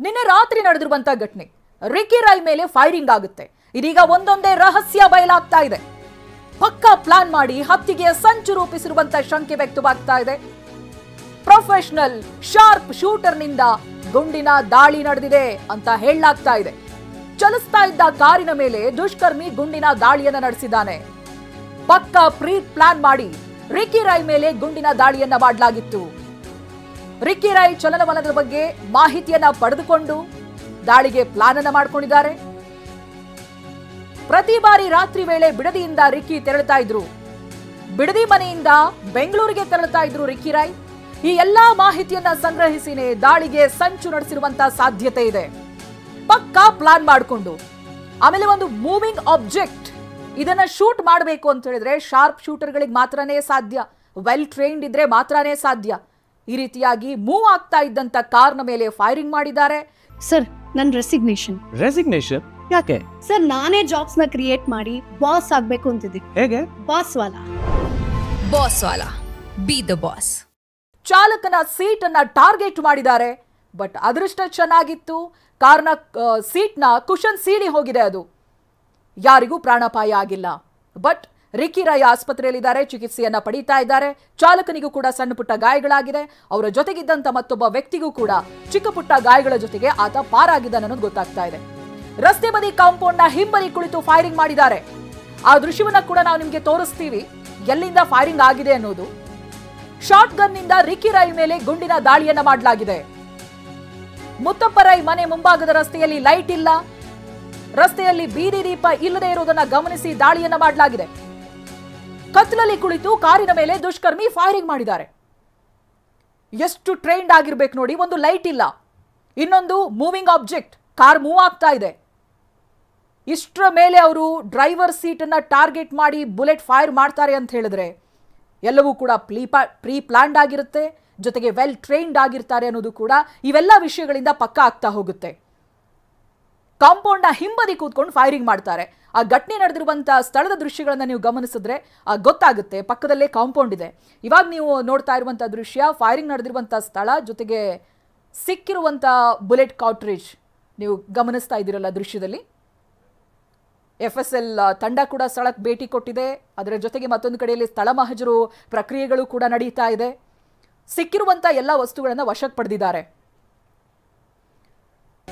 ನಿನ್ನೆ ರಾತ್ರಿ ನಡೆದಿರುವಂತ ಘಟನೆ, ರಿಕಿ ರೈ ಮೇಲೆ ಫೈರಿಂಗ್ ಆಗುತ್ತೆ. ಇದೀಗ ಒಂದೊಂದೇ ರಹಸ್ಯ ಬಯಲಾಗ್ತಾ ಇದೆ. ಪಕ್ಕಾ ಪ್ಲಾನ್ ಮಾಡಿ ಹತ್ಯೆಗೆ ಸಂಚು ರೂಪಿಸಿರುವಂತ ಶಂಕೆ ವ್ಯಕ್ತವಾಗ್ತಾ ಇದೆ. ಪ್ರೊಫೆಷನಲ್ ಶಾರ್ಪ್ ಶೂಟರ್ನಿಂದ ಗುಂಡಿನ ದಾಳಿ ನಡೆದಿದೆ ಅಂತ ಹೇಳಲಾಗ್ತಾ ಇದೆ. ಚಲಿಸ್ತಾ ಇದ್ದ ಕಾರಿನ ಮೇಲೆ ದುಷ್ಕರ್ಮಿ ಗುಂಡಿನ ದಾಳಿಯನ್ನ ನಡೆಸಿದ್ದಾನೆ. ಪಕ್ಕಾ ಪ್ರೀ ಪ್ಲಾನ್ ಮಾಡಿ ರಿಕಿ ರೈ ಮೇಲೆ ಗುಂಡಿನ ದಾಳಿಯನ್ನ ಮಾಡಲಾಗಿತ್ತು. ರಿಕಿ ರೈ ಚಲನವಲನದ ಬಗ್ಗೆ ಮಾಹಿತಿಯನ್ನ ಪಡೆದುಕೊಂಡು ದಾಳಿಗೆ ಪ್ಲಾನ್ ಅನ್ನ ಮಾಡಿಕೊಂಡಿದ್ದಾರೆ. ಪ್ರತಿ ಬಾರಿ ರಾತ್ರಿ ವೇಳೆ ಬಿಡದಿಯಿಂದ ರಿಕಿ ತೆರಳುತ್ತಾ ಇದ್ರು. ಬಿಡದಿ ಮನೆಯಿಂದ ಬೆಂಗಳೂರಿಗೆ ತೆರಳುತ್ತಾ ಇದ್ರು ರಿಕಿ ರೈ. ಈ ಎಲ್ಲಾ ಮಾಹಿತಿಯನ್ನ ಸಂಗ್ರಹಿಸಿನೇ ದಾಳಿಗೆ ಸಂಚು ನಡೆಸಿರುವಂತ ಸಾಧ್ಯತೆ ಇದೆ. ಪಕ್ಕಾ ಪ್ಲಾನ್ ಮಾಡಿಕೊಂಡು ಆಮೇಲೆ ಒಂದು ಮೂವಿಂಗ್ ಆಬ್ಜೆಕ್ಟ್ ಇದನ್ನ ಶೂಟ್ ಮಾಡಬೇಕು ಅಂತ ಹೇಳಿದ್ರೆ ಶಾರ್ಪ್ ಶೂಟರ್ಗಳಿಗೆ ಮಾತ್ರನೇ ಸಾಧ್ಯ, ವೆಲ್ ಟ್ರೈನ್ಡ್ ಇದ್ರೆ ಮಾತ್ರನೇ ಸಾಧ್ಯ. ಈ ರೀತಿಯಾಗಿ ಮೂವ್ ಆಗ್ತಾ ಇದ್ದಂತ ಕಾರ್ನ ಮೇಲೆ ಫೈರಿಂಗ್ ಮಾಡಿದ್ದಾರೆ. ಸರ್, ನನ್ನ ರೆಸಿಗ್ನೇಷನ್ ಯಾಕೆ ಸರ್? ನಾನೇ ಜಾಬ್ಸ್ ನ ಕ್ರಿಯೇಟ್ ಮಾಡಿ ಬಾಸ್ ಆಗ್ಬೇಕು ಅಂತಿದ್ದೀನಿ. ಹೇಗೆ? Boss Vala B the boss. ಚಾಲಕನ ಸೀಟ್ ಅನ್ನ ಟಾರ್ಗೆಟ್ ಮಾಡಿದ್ದಾರೆ. ಬಟ್ ಅದೃಷ್ಟ ಚೆನ್ನಾಗಿತ್ತು, ಕಾರ್ನ ಸೀಟ್ನ ಕುಶನ್ ಸೀಳಿ ಹೋಗಿದೆ. ಅದು ಯಾರಿಗೂ ಪ್ರಾಣಾಪಾಯ ಆಗಿಲ್ಲ. ಬಟ್ ರಿಕಿ ರೈ ಆಸ್ಪತ್ರೆಯಲ್ಲಿದ್ದಾರೆ, ಚಿಕಿತ್ಸೆಯನ್ನ ಪಡೀತಾ ಇದ್ದಾರೆ. ಚಾಲಕನಿಗೂ ಕೂಡ ಸಣ್ಣ ಪುಟ್ಟ ಗಾಯಗಳಾಗಿದೆ. ಅವರ ಜೊತೆಗಿದ್ದಂತ ಮತ್ತೊಬ್ಬ ವ್ಯಕ್ತಿಗೂ ಕೂಡ ಚಿಕ್ಕ ಪುಟ್ಟ ಗಾಯಗಳ ಜೊತೆಗೆ ಆತ ಪಾರಾಗಿದ್ದಾನೆ ಅನ್ನೋದು ಗೊತ್ತಾಗ್ತಾ ಇದೆ. ರಸ್ತೆ ಬದಿ ಕಾಂಪೌಂಡ್ ನ ಹಿಂಬದಿ ಕುಳಿತು ಫೈರಿಂಗ್ ಮಾಡಿದ್ದಾರೆ. ಆ ದೃಶ್ಯವನ್ನ ಕೂಡ ನಾವು ನಿಮ್ಗೆ ತೋರಿಸ್ತೀವಿ, ಎಲ್ಲಿಂದ ಫೈರಿಂಗ್ ಆಗಿದೆ ಅನ್ನೋದು. ಶಾರ್ಟ್ ಗನ್ ನಿಂದ ರಿಕಿ ರೈ ಮೇಲೆ ಗುಂಡಿನ ದಾಳಿಯನ್ನ ಮಾಡಲಾಗಿದೆ. ಮುತ್ತಪ್ಪ ರೈ ಮನೆ ಮುಂಭಾಗದ ರಸ್ತೆಯಲ್ಲಿ ಲೈಟ್ ಇಲ್ಲ, ರಸ್ತೆಯಲ್ಲಿ ಬೀದಿ ದೀಪ ಇಲ್ಲದೆ ಇರುವುದನ್ನ ಗಮನಿಸಿ ದಾಳಿಯನ್ನ ಮಾಡಲಾಗಿದೆ. ಕತ್ಲಲ್ಲಿ ಕುಳಿತು ಕಾರಿನ ಮೇಲೆ ದುಷ್ಕರ್ಮಿ ಫೈರಿಂಗ್ ಮಾಡಿದ್ದಾರೆ. ಎಷ್ಟು ಟ್ರೈನ್ಡ್ ಆಗಿರ್ಬೇಕು ನೋಡಿ. ಒಂದು ಲೈಟ್ ಇಲ್ಲ, ಇನ್ನೊಂದು ಮೂವಿಂಗ್ ಆಬ್ಜೆಕ್ಟ್, ಕಾರ್ ಮೂವ್ ಆಗ್ತಾ ಇದೆ. ಇಷ್ಟರ ಮೇಲೆ ಅವರು ಡ್ರೈವರ್ ಸೀಟ್ ಅನ್ನ ಟಾರ್ಗೆಟ್ ಮಾಡಿ ಬುಲೆಟ್ ಫೈರ್ ಮಾಡ್ತಾರೆ ಅಂತ ಹೇಳಿದ್ರೆ ಎಲ್ಲವೂ ಕೂಡ ಪ್ರೀ ಪ್ಲಾನ್ಡ್ ಆಗಿರುತ್ತೆ, ಜೊತೆಗೆ ವೆಲ್ ಟ್ರೈನ್ಡ್ ಆಗಿರ್ತಾರೆ ಅನ್ನೋದು ಕೂಡ ಇವೆಲ್ಲ ವಿಷಯಗಳಿಂದ ಪಕ್ಕ ಆಗ್ತಾ ಹೋಗುತ್ತೆ. ಕಾಂಪೌಂಡ್ ನ ಹಿಂಬದಿ ಕೂತ್ಕೊಂಡು ಫೈರಿಂಗ್ ಮಾಡ್ತಾರೆ. ಆ ಘಟನೆ ನಡೆದಿರುವಂತಹ ಸ್ಥಳದ ದೃಶ್ಯಗಳನ್ನ ನೀವು ಗಮನಿಸಿದ್ರೆ ಗೊತ್ತಾಗುತ್ತೆ. ಪಕ್ಕದಲ್ಲೇ ಕಾಂಪೌಂಡ್ ಇದೆ. ಇವಾಗ ನೀವು ನೋಡ್ತಾ ಇರುವಂತಹ ದೃಶ್ಯ ಫೈರಿಂಗ್ ನಡೆದಿರುವಂತಹ ಸ್ಥಳ, ಜೊತೆಗೆ ಸಿಕ್ಕಿರುವಂತಹ ಬುಲೆಟ್ ಕಾರ್ಟ್ರಿಜ್ ನೀವು ಗಮನಿಸ್ತಾ ಇದ್ದೀರಲ್ಲ ದೃಶ್ಯದಲ್ಲಿ. FSL ತಂಡ ಕೂಡ ಸ್ಥಳಕ್ಕೆ ಭೇಟಿ ಕೊಟ್ಟಿದೆ. ಅದರ ಜೊತೆಗೆ ಮತ್ತೊಂದು ಕಡೆಯಲ್ಲಿ ಸ್ಥಳ ಮಹಜರು ಪ್ರಕ್ರಿಯೆಗಳು ಕೂಡ ನಡೀತಾ ಇದೆ. ಸಿಕ್ಕಿರುವಂತಹ ಎಲ್ಲ ವಸ್ತುಗಳನ್ನು ವಶಕ್ಕೆ ಪಡೆದಿದ್ದಾರೆ.